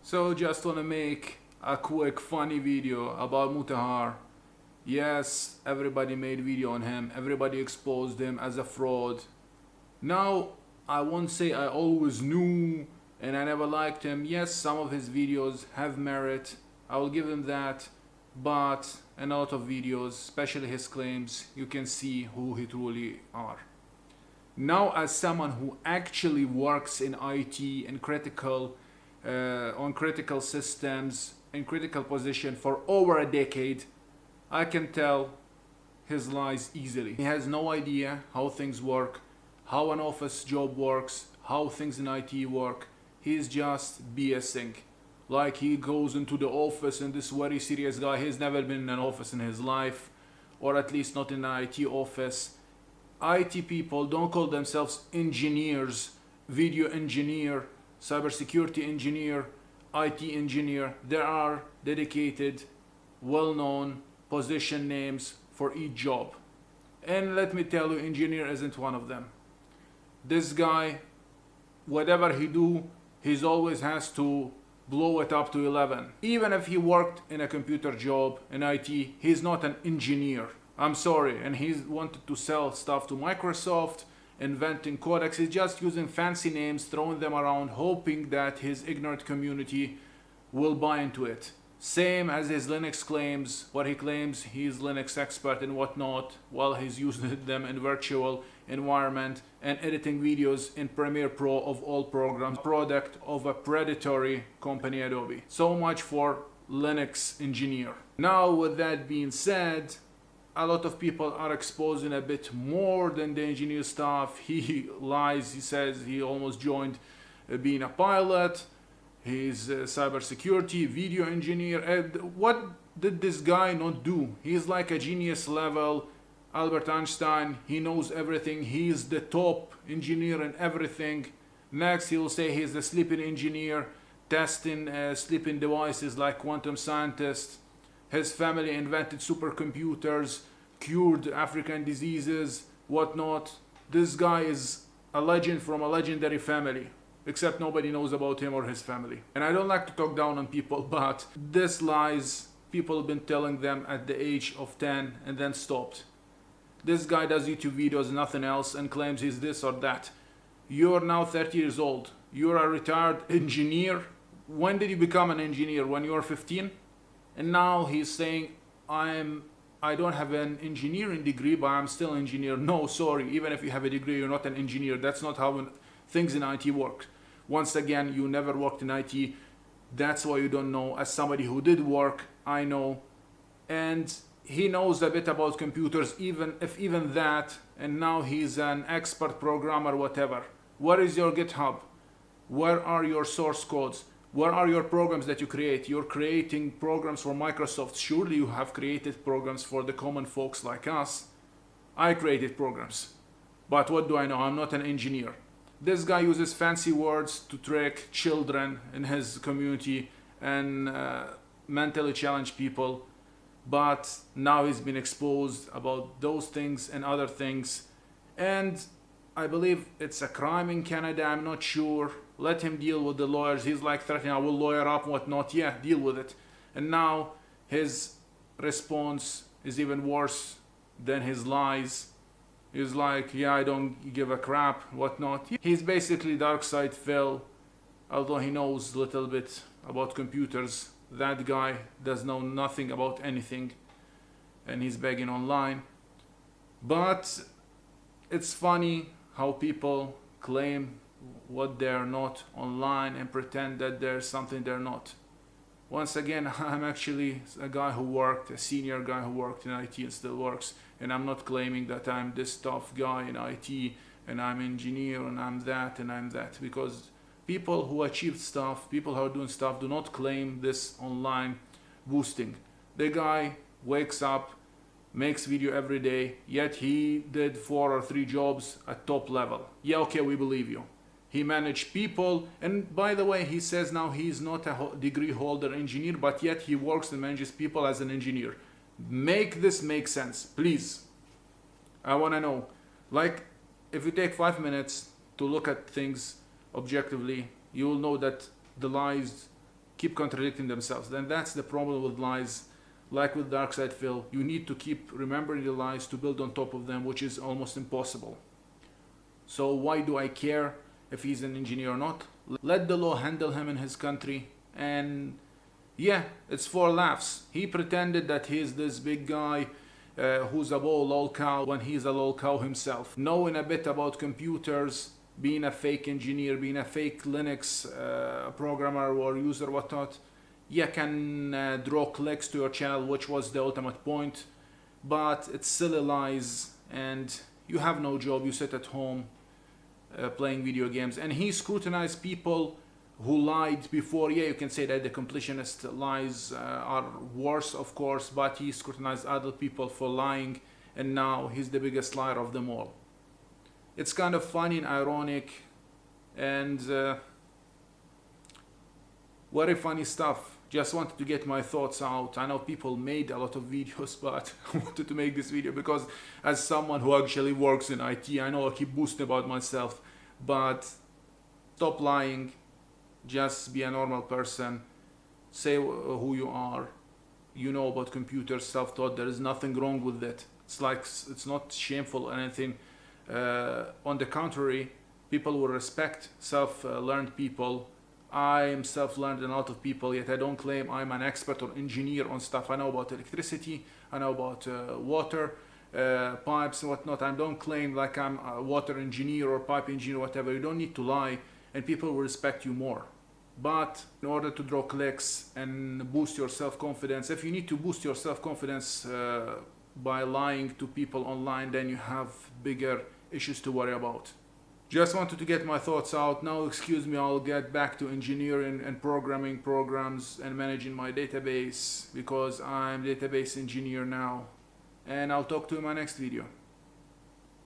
So just wanna make a quick funny video about Mutahar. Yes, everybody made video on him, everybody exposed him as a fraud. Now, I won't say I always knew and I never liked him. Yes, some of his videos have merit, I will give him that, but in a lot of videos, especially his claims, you can see who he truly are. Now, as someone who actually works in IT and on critical systems, in critical position for over a decade, I can tell his lies easily. He has no idea how things work, how an office job works, how things in IT work. He's just BSing. Like he goes into the office and this very serious guy, he's never been in an office in his life, or at least not in an IT office. IT people don't call themselves engineers, video engineer, cybersecurity engineer, IT engineer. There are dedicated, well-known position names for each job. And let me tell you, engineer isn't one of them. This guy, whatever he do, he always has to blow it up to 11. Even if he worked in a computer job in IT, he's not an engineer. I'm sorry. And he wanted to sell stuff to Microsoft, inventing codecs. He's just using fancy names, throwing them around, hoping that his ignorant community will buy into it. Same as his Linux claims, what he claims he's Linux expert and whatnot, while he's using them in virtual environment and editing videos in Premiere Pro of all programs, product of a predatory company, Adobe. So much for Linux engineer. Now, with that being said, a lot of people are exposing a bit more than the engineer stuff. He lies, he says he almost joined being a pilot. He's a cybersecurity video engineer. And what did this guy not do? He's like a genius level Albert Einstein. He knows everything. He's the top engineer in everything. Next, he'll say he's the sleeping engineer, testing sleeping devices like quantum scientist. His family invented supercomputers, cured African diseases, whatnot. This guy is a legend from a legendary family, except nobody knows about him or his family. And I don't like to talk down on people, but this lies people have been telling them at the age of 10 and then stopped. This guy does YouTube videos, nothing else, and claims he's this or that. You're now 30 years old. You're a retired engineer. When did you become an engineer? When you were 15? And now he's saying, I don't have an engineering degree, but I'm still an engineer. No, sorry, even if you have a degree, you're not an engineer. That's not how things in IT work. Once again, you never worked in IT. That's why you don't know. As somebody who did work, I know. And he knows a bit about computers, even that. And now he's an expert programmer, whatever. Where is your GitHub? Where are your source codes? Where are your programs that you create? You're creating programs for Microsoft. Surely you have created programs for the common folks like us. I created programs. But what do I know? I'm not an engineer. This guy uses fancy words to trick children in his community and mentally challenged people. But now he's been exposed about those things and other things. And I believe it's a crime in Canada. I'm not sure. Let him deal with the lawyers. He's like threatening, I will lawyer up, whatnot. Yeah, deal with it. And now his response is even worse than his lies. He's like, yeah, I don't give a crap, whatnot. He's basically dark side Phil, although he knows a little bit about computers. That guy does know nothing about anything, and he's begging online. But it's funny how people claim what they're not online and pretend that there's something they're not. Once again, I'm actually a guy who worked, a senior guy who worked in IT and still works, and I'm not claiming that I'm this tough guy in IT and I'm an engineer and I'm that and I'm that, because people who achieved stuff, people who are doing stuff, do not claim this online boosting. The guy wakes up, makes video every day, yet he did 4 or 3 jobs at top level. Yeah, okay, we believe you. He managed people, and by the way, he says now he's not a degree holder engineer, but yet he works and manages people as an engineer. Make this make sense, please. I want to know. Like, if you take 5 minutes to look at things objectively, you will know that the lies keep contradicting themselves. Then that's the problem with lies. Like with Dark Side Phil, you need to keep remembering the lies to build on top of them, which is almost impossible. So why do I care if he's an engineer or not? Let the law handle him in his country. And yeah, it's for laughs. He pretended that he's this big guy who's a lol cow when he's a lol cow himself. Knowing a bit about computers, being a fake engineer, being a fake Linux programmer or user, whatnot, you can draw clicks to your channel, which was the ultimate point. But it's silly lies, and you have no job. You sit at home playing video games. And he scrutinized people who lied before. Yeah, you can say that the completionist lies are worse, of course, but he scrutinized other people for lying, and now he's the biggest liar of them all. It's kind of funny and ironic, and very funny stuff. Just wanted to get my thoughts out. I know people made a lot of videos, but I wanted to make this video because as someone who actually works in IT, I know I keep boasting about myself, but stop lying. Just be a normal person. Say who you are. You know about computers, self-taught. There is nothing wrong with it. It's not shameful or anything. On the contrary, people will respect self-learned people. I am self-learned and a lot of people, yet I don't claim I'm an expert or engineer on stuff. I know about electricity. I know about water, pipes and whatnot. I don't claim like I'm a water engineer or pipe engineer or whatever. You don't need to lie, and people will respect you more. But in order to draw clicks and boost your self-confidence, if you need to boost your self-confidence by lying to people online, then you have bigger issues to worry about. Just wanted to get my thoughts out. Now, excuse me, I'll get back to engineering and programming programs and managing my database because I'm a database engineer now. And I'll talk to you in my next video.